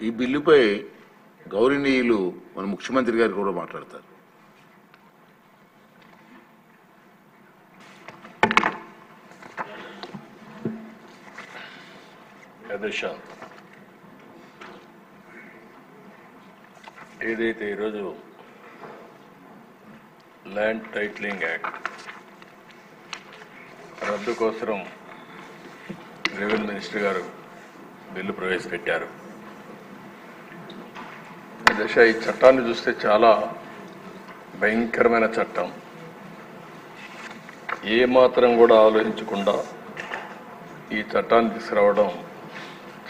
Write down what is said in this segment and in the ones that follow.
ఈ బిల్లుపై గౌరవనీయులు మన ముఖ్యమంత్రి గారు కూడా మాట్లాడతారు. ఏదైతే ఈరోజు ల్యాండ్ టైటిలింగ్ యాక్ట్ రద్దు కోసం రెవెన్యూ మినిస్టర్ గారు బిల్లు ప్రవేశపెట్టారు. ఈ చట్టాన్ని చూస్తే చాలా భయంకరమైన చట్టం. ఏమాత్రం కూడా ఆలోచించకుండా ఈ చట్టాన్ని తీసుకురావడం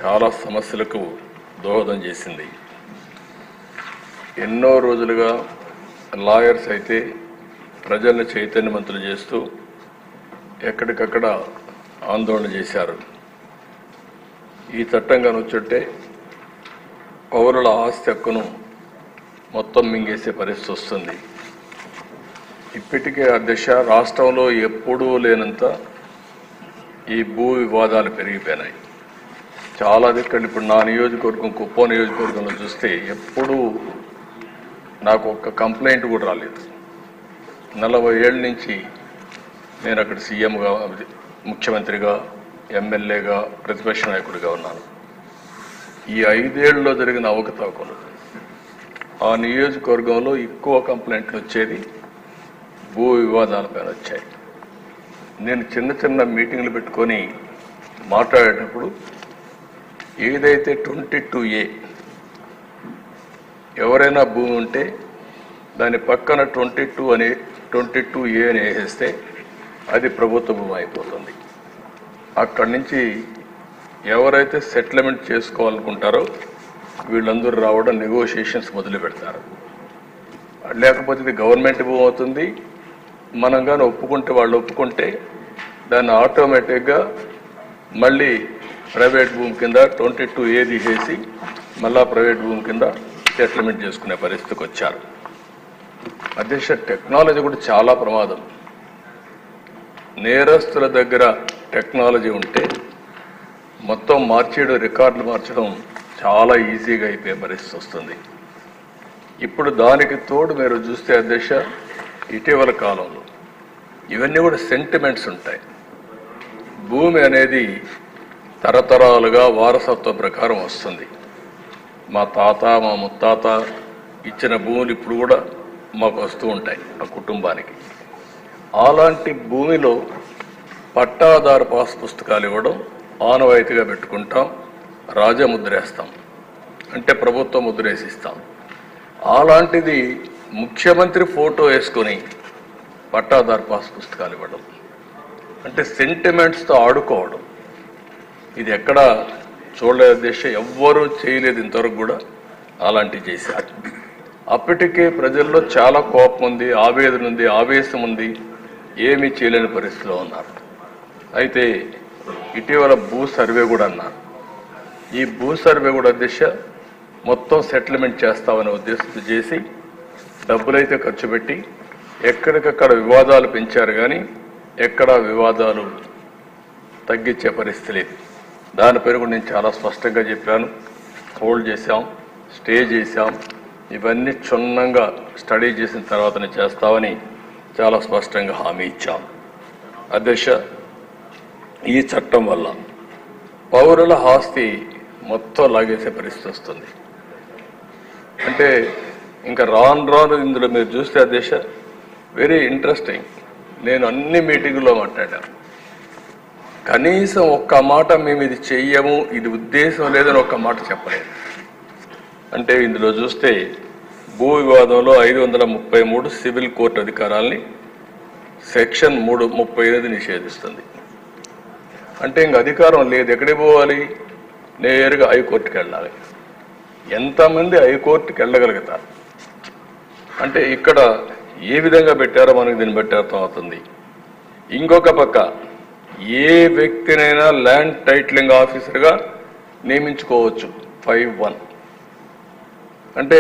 చాలా సమస్యలకు దోహదం చేసింది. ఎన్నో రోజులుగా లాయర్స్ అయితే ప్రజల్ని చైతన్యవంతులు చేస్తూ ఎక్కడికక్కడ ఆందోళన చేశారు. ఈ చట్టం కనుచుంటే పౌరుల ఆస్తి హక్కును మొత్తం మింగేసే పరిస్థితి వస్తుంది. ఇప్పటికే అధ్యక్ష రాష్ట్రంలో ఎప్పుడూ లేనంత ఈ భూ వివాదాలు పెరిగిపోయినాయి. చాలా దిక్కలు ఇప్పుడు నా నియోజకవర్గం కుప్పం నియోజకవర్గంలో చూస్తే ఎప్పుడూ నాకు ఒక్క కంప్లైంట్ కూడా రాలేదు. 40 ఏళ్ళ నుంచి నేను అక్కడ సీఎంగా, ముఖ్యమంత్రిగా, ఎమ్మెల్యేగా, ప్రతిపక్ష నాయకుడిగా ఉన్నాను. ఈ 5 ఏళ్లలో జరిగిన అవకతవకలు ఆ నియోజకవర్గంలో ఎక్కువ కంప్లైంట్లు వచ్చేది భూ వివాదాలపైన వచ్చాయి. నేను చిన్న చిన్న మీటింగ్లు పెట్టుకొని మాట్లాడేటప్పుడు ఏదైతే 22A ఎవరైనా భూమి ఉంటే దాని పక్కన 22A అని వేసేస్తే అది ప్రభుత్వ భూమి అయిపోతుంది. అక్కడి నుంచి ఎవరైతే సెటిల్మెంట్ చేసుకోవాలనుకుంటారో వీళ్ళందరూ రావడం, నెగోషియేషన్స్ మొదలు పెడతారు. లేకపోతే ఇది గవర్నమెంట్ భూమి అవుతుంది. మనం కానీ ఒప్పుకుంటే, వాళ్ళు ఒప్పుకుంటే దాన్ని ఆటోమేటిక్గా మళ్ళీ ప్రైవేట్ భూమి కింద 22A తీసేసి మళ్ళా ప్రైవేట్ భూమి కింద సెటిల్మెంట్ చేసుకునే పరిస్థితికి వచ్చారు. అధ్యక్ష టెక్నాలజీ కూడా చాలా ప్రమాదం. నేరస్తుల దగ్గర టెక్నాలజీ ఉంటే మొత్తం మార్చేయడం, రికార్డులు మార్చడం చాలా ఈజీగా అయిపోయే పరిస్థితి వస్తుంది. ఇప్పుడు దానికి తోడు మీరు చూస్తే అధ్యక్ష ఇటీవల కాలంలో ఇవన్నీ కూడా సెంటిమెంట్స్ ఉంటాయి. భూమి అనేది తరతరాలుగా వారసత్వ ప్రకారం వస్తుంది. మా తాత, మా ముత్తాత ఇచ్చిన భూములు ఇప్పుడు కూడా మాకు వస్తూ ఉంటాయి ఆ కుటుంబానికి. అలాంటి భూమిలో పట్టాదారు పాస్ పుస్తకాలు ఇవ్వడం ఆనవాయితీగా పెట్టుకుంటాం, రాజముద్రేస్తాం, అంటే ప్రభుత్వం ముద్రేసిస్తాం. అలాంటిది ముఖ్యమంత్రి ఫోటో వేసుకొని పట్టాదారు పాస్ పుస్తకాలు ఇవ్వడం అంటే సెంటిమెంట్స్తో ఆడుకోవడం. ఇది ఎక్కడ చూడలేదు దేశ, ఎవ్వరూ చేయలేదు ఇంతవరకు కూడా. అలాంటివి చేశారు. అప్పటికే ప్రజల్లో చాలా కోపం ఉంది, ఆవేదన ఉంది, ఆవేశం ఉంది, ఏమీ చేయలేని పరిస్థితిలో ఉన్నారు. అయితే ఇటీవల భూ సర్వే కూడా అన్నారు. ఈ భూ సర్వే కూడా దిశ మొత్తం సెటిల్మెంట్ చేస్తామనే ఉద్దేశంతో చేసి డబ్బులైతే ఖర్చు పెట్టి ఎక్కడికక్కడ వివాదాలు పెంచారు, కానీ ఎక్కడా వివాదాలు తగ్గించే పరిస్థితి లేదు. దాని పేరు కూడా నేను చాలా స్పష్టంగా చెప్పాను. హోల్డ్ చేశాం, స్టే చేశాం, ఇవన్నీ క్షుణ్ణంగా స్టడీ చేసిన తర్వాతనే చేస్తామని చాలా స్పష్టంగా హామీ ఇచ్చాం. అధ్యక్ష ఈ చట్టం వల్ల పౌరుల ఆస్తి మొత్తం లాగేసే పరిస్థితి వస్తుంది. అంటే ఇంకా రాను ఇందులో మీరు చూస్తే అధ్యక్ష వెరీ ఇంట్రెస్టింగ్. నేను అన్ని మీటింగుల్లో మాట్లాడాను. కనీసం ఒక్క మాట మేము ఇది చెయ్యము, ఇది ఉద్దేశం లేదని ఒక్క మాట చెప్పలేదు. అంటే ఇందులో చూస్తే భూ వివాదంలో 533 సివిల్ కోర్టు అధికారాల్ని సెక్షన్ 338 నిషేధిస్తుంది. అంటే ఇంక అధికారం లేదు. ఎక్కడికి పోవాలి? నేరుగా హైకోర్టుకి వెళ్ళాలి. ఎంతమంది హైకోర్టుకి వెళ్ళగలుగుతారు? అంటే ఇక్కడ ఏ విధంగా పెట్టారో మనకు దీన్ని బట్టి అర్థమవుతుంది. ఇంకొక పక్క ఏ వ్యక్తినైనా ల్యాండ్ టైటిలింగ్ ఆఫీసర్గా నియమించుకోవచ్చు 5(1). అంటే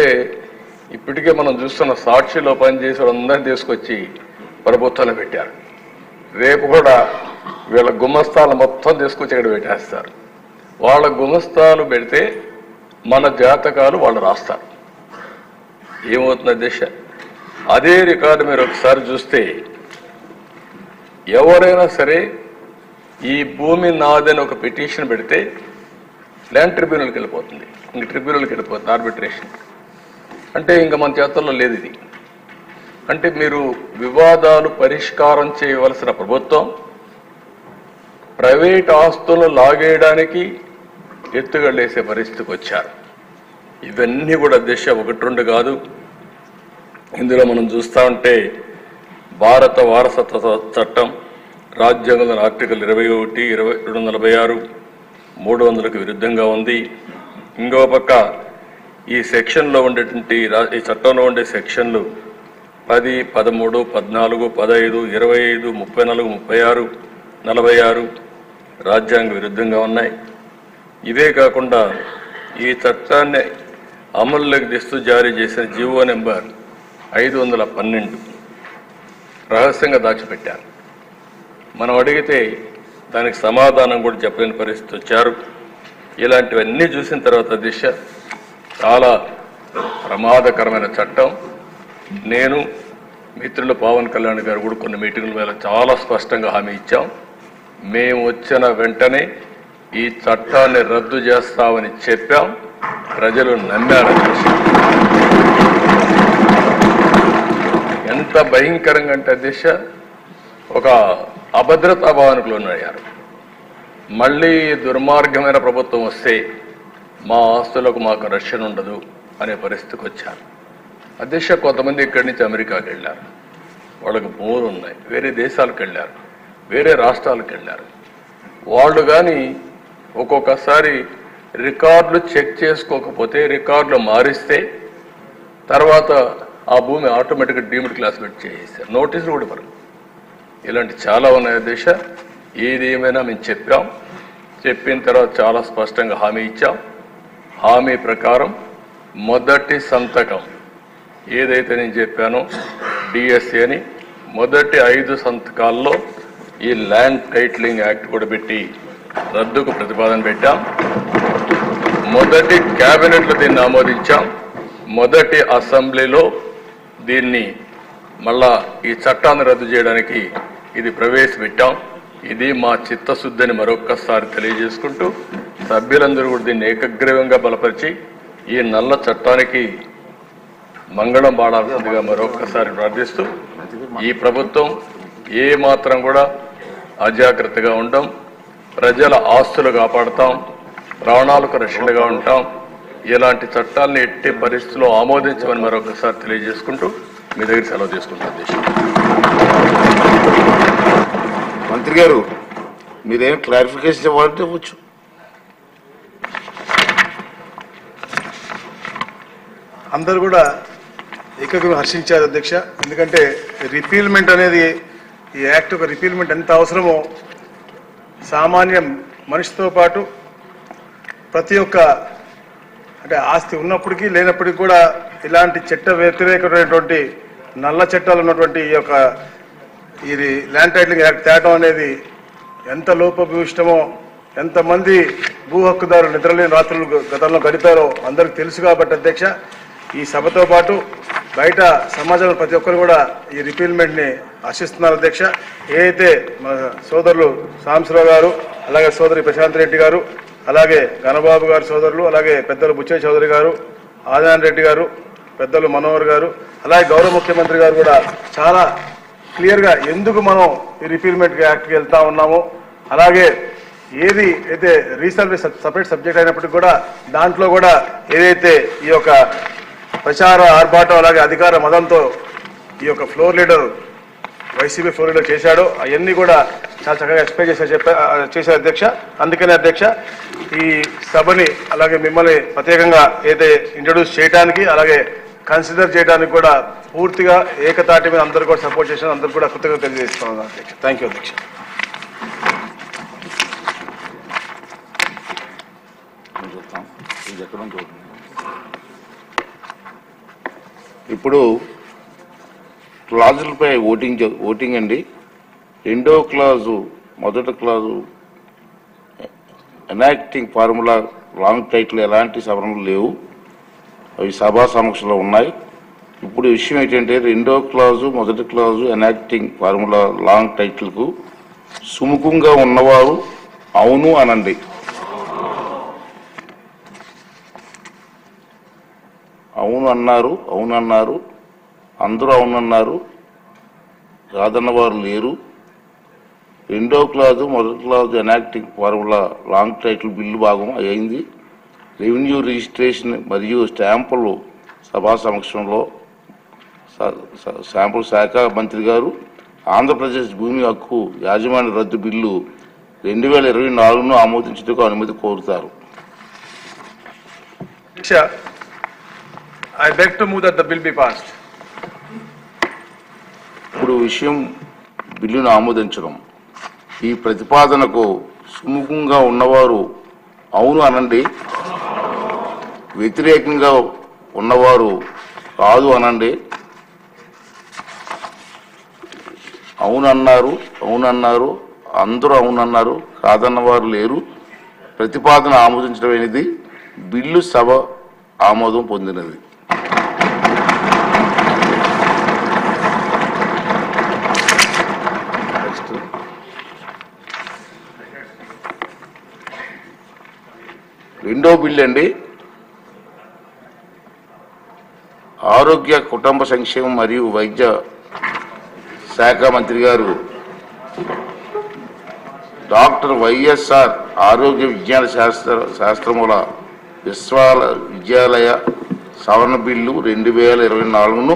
ఇప్పటికే మనం చూస్తున్న సాక్షిలో పనిచేసే వాళ్ళందరినీ తీసుకొచ్చి ప్రభుత్వాన్ని పెట్టారు. రేపు కూడా వీళ్ళ గుమస్తాలు మొత్తం తీసుకొచ్చి ఇక్కడ పెట్టేస్తారు. వాళ్ళ గుమస్తాలు పెడితే మన జాతకాలు వాళ్ళు రాస్తారు. ఏమవుతుంది అధ్యక్ష, అదే రికార్డు మీరు ఒకసారి చూస్తే ఎవరైనా సరే ఈ భూమి నాదని ఒక పిటిషన్ పెడితే ల్యాండ్ ట్రిబ్యునల్కి వెళ్ళిపోతుంది, ఇంక ట్రిబ్యునల్కి వెళ్ళిపోతుంది ఆర్బిట్రేషన్. అంటే ఇంకా మన చేతుల్లో లేదు ఇది. అంటే మీరు వివాదాలు పరిష్కారం చేయవలసిన ప్రభుత్వం ప్రైవేట్ ఆస్తులను లాగేయడానికి ఎత్తుగడేసే పరిస్థితికి వచ్చారు. ఇవన్నీ కూడా అధ్యక్ష ఒకటి రెండు కాదు. ఇందులో మనం చూస్తూ ఉంటే భారత వారసత్వ చట్టం రాజ్యాంగంలోని ఆర్టికల్ 21, 246, 300కు విరుద్ధంగా ఉంది. ఇంకో పక్క ఈ సెక్షన్లో ఉండేటువంటి ఈ చట్టంలో ఉండే సెక్షన్లు 10, 13, 14, 15, 25, 34, 36, 46 రాజ్యాంగ విరుద్ధంగా ఉన్నాయి. ఇవే కాకుండా ఈ చట్టాన్ని అమల్లోకి తెస్తూ జారీ చేసిన జీవో నెంబర్ 512 రహస్యంగా దాచిపెట్టారు. మనం అడిగితే దానికి సమాధానం కూడా చెప్పలేని పరిస్థితి వచ్చారు. ఇలాంటివన్నీ చూసిన తర్వాత దిశ చాలా ప్రమాదకరమైన చట్టం. నేను మిత్రులు పవన్ కళ్యాణ్ గారు కూడా కొన్ని మీటింగుల మీద చాలా స్పష్టంగా హామీ ఇచ్చాం. మేము వచ్చిన వెంటనే ఈ చట్టాన్ని రద్దు చేస్తామని చెప్పాం. ప్రజలు నమ్మారు. ఎంత భయంకరంగా అంటే దిశ ఒక అభద్రతా భావనకు లోనయ్యారు. మళ్ళీ దుర్మార్గమైన ప్రభుత్వం వస్తే మా ఆస్తులకు మాకు రక్షణ ఉండదు అనే పరిస్థితికి వచ్చారు. అధ్యక్ష కొంతమంది ఇక్కడి నుంచి అమెరికాకి వెళ్ళారు, వాళ్ళకి భూములు ఉన్నాయి, వేరే దేశాలకు వెళ్ళారు, వేరే రాష్ట్రాలకు వెళ్ళారు. వాళ్ళు కానీ ఒక్కొక్కసారి రికార్డులు చెక్ చేసుకోకపోతే రికార్డులు మారిస్తే తర్వాత ఆ భూమి ఆటోమేటిక్గా డీమ్డ్ క్లాసిఫైడ్ చేసేసారు, నోటీసులు కూడా ఇవ్వరు. ఇలాంటి చాలా ఉన్నాయి అధ్యక్ష. ఏది ఏమైనా మేము చెప్పాం, చెప్పిన తర్వాత చాలా స్పష్టంగా హామీ ఇచ్చాం. హామీ ప్రకారం మొదటి సంతకం ఏదైతే నేను చెప్పానో డిఎస్సి అని మొదటి 5 సంతకాల్లో ఈ ల్యాండ్ టైటిలింగ్ యాక్ట్ కూడా పెట్టి రద్దుకు ప్రతిపాదన పెట్టాం. మొదటి క్యాబినెట్లో దీన్ని ఆమోదించాం. మొదటి అసెంబ్లీలో దీన్ని మళ్ళా ఈ చట్టాన్ని రద్దు చేయడానికి ఇది ప్రవేశపెట్టాం. ఇది మా చిత్తశుద్ధిని మరొక్కసారి తెలియజేసుకుంటూ సభ్యులందరూ కూడా దీన్ని ఏకగ్రీవంగా బలపరిచి ఈ నల్ల చట్టానికి మంగళం పాడాల్సిందిగా మరొక్కసారి ప్రార్థిస్తూ ఈ ప్రభుత్వం ఏ మాత్రం కూడా అజాగ్రత్తగా ఉండం, ప్రజల ఆస్తులు కాపాడుతాం, ప్రాణాలకు రక్షణగా ఉంటాం. ఇలాంటి చట్టాలను ఎట్టి పరిస్థితుల్లో ఆమోదించమని మరొకసారి తెలియజేసుకుంటూ మీ దగ్గర సెలవు తీసుకుంటాను. మంత్రి గారు మీరేం క్లారిఫికేషన్ ఇవ్వాలంటే ఇవ్వచ్చు. అందరూ కూడా ఏకగ్రీవం హర్షించారు అధ్యక్ష. ఎందుకంటే రిపీల్మెంట్ అనేది ఈ యాక్ట్ ఒక రిపీల్మెంట్ ఎంత అవసరమో సామాన్య మనిషితో పాటు ప్రతి ఒక్క అంటే ఆస్తి ఉన్నప్పటికీ లేనప్పటికీ కూడా ఇలాంటి చట్ట వ్యతిరేకమైనటువంటి నల్ల చట్టాలు ఉన్నటువంటి ఈ యొక్క ఇది ల్యాండ్ టైటిలింగ్ యాక్ట్ తేవడం అనేది ఎంత లోపభూయిష్టమో, ఎంతమంది భూ హక్కుదారులు నిద్రలేని రాత్రులు గతంలో గడిపారో అందరికి తెలుసు. కాబట్టి అధ్యక్ష ఈ సభతో పాటు బయట సమాజంలో ప్రతి ఒక్కరు కూడా ఈ రిపీల్మెంట్ని హర్షిస్తున్నారు అధ్యక్ష. ఏదైతే మన సోదరులు సాంబశివరావు గారు, అలాగే సోదరి ప్రశాంత్ రెడ్డి గారు, అలాగే గణబాబు గారు సోదరులు, అలాగే పెద్దలు బుచ్చయ్య చౌదరి గారు, ఆదినారాయణ రెడ్డి గారు, పెద్దలు మనోహర్ గారు, అలాగే గౌరవ ముఖ్యమంత్రి గారు కూడా చాలా క్లియర్గా ఎందుకు మనం ఈ రిపీల్మెంట్ యాక్ట్కి వెళ్తా ఉన్నామో, అలాగే ఏది అయితే రీసర్వే సపరేట్ సబ్జెక్ట్ అయినప్పటికీ కూడా దాంట్లో కూడా ఏదైతే ఈ యొక్క ప్రచార ఆర్భాటం అలాగే అధికార మదంతో ఈ యొక్క floor leader YCP floor leader చేశాడో అవన్నీ కూడా చాలా చక్కగా ఎక్స్ప్లెయిన్ చేశారు అధ్యక్ష. అందుకనే అధ్యక్ష ఈ సభని అలాగే మిమ్మల్ని ప్రత్యేకంగా ఏదైతే ఇంట్రడ్యూస్ చేయడానికి అలాగే కన్సిడర్ చేయడానికి కూడా పూర్తిగా ఏకతాటి మీద అందరూ కూడా సపోర్ట్ చేసిన అందరూ కూడా కృతజ్ఞత తెలియజేస్తున్నాను అధ్యక్ష. థ్యాంక్ యూ అధ్యక్ష. ఇప్పుడు క్లాజులపై ఓటింగ్ అండి. 2వ క్లాజు, మొదటి clause enacting formula long title ఎలాంటి సవరణలు లేవు, అవి సభా సమక్షంలో ఉన్నాయి. ఇప్పుడు విషయం ఏంటంటే 2వ క్లాజు 1వ క్లాజు ఎనాక్టింగ్ ఫార్ములా లాంగ్ టైటిల్కు సుముఖంగా ఉన్నవారు అవును అనండి. అవునన్నారు, అందరూ అవునన్నారు, కాదన్నవారు లేరు. 2వ క్లాజు 1వ clause enacting formula long title bill భాగం అయింది. రెవెన్యూ రిజిస్ట్రేషన్ మరియు స్టాంపులు సభా సమక్షంలో శాంపుల్ శాఖ మంత్రి గారు ఆంధ్రప్రదేశ్ భూమి హక్కు యాజమాన్య రద్దు బిల్లు 2024ను ఆమోదించేందుకు అనుమతి కోరుతారు. I beg to move that the bill be passed. ఇప్పుడు విషయం బిల్లును ఆమోదించడం. ఈ ప్రతిపాదనకు సుముఖంగా ఉన్నవారు అవును అనండి, వ్యతిరేకంగా ఉన్నవారు కాదు అనండి. అవునన్నారు, అందరూ అవునన్నారు, కాదన్నవారు లేరు. ప్రతిపాదన ఆమోదించడమైనది. బిల్లు సభ ఆమోదం పొందినది. రెండో బిల్లు అండి, ఆరోగ్య కుటుంబ సంక్షేమం మరియు వైద్య శాఖ మంత్రి గారు డాక్టర్ వైఎస్ఆర్ ఆరోగ్య విజ్ఞాన శాస్త్రముల విశ్వవిద్యాలయ సవరణ బిల్లు 2024ను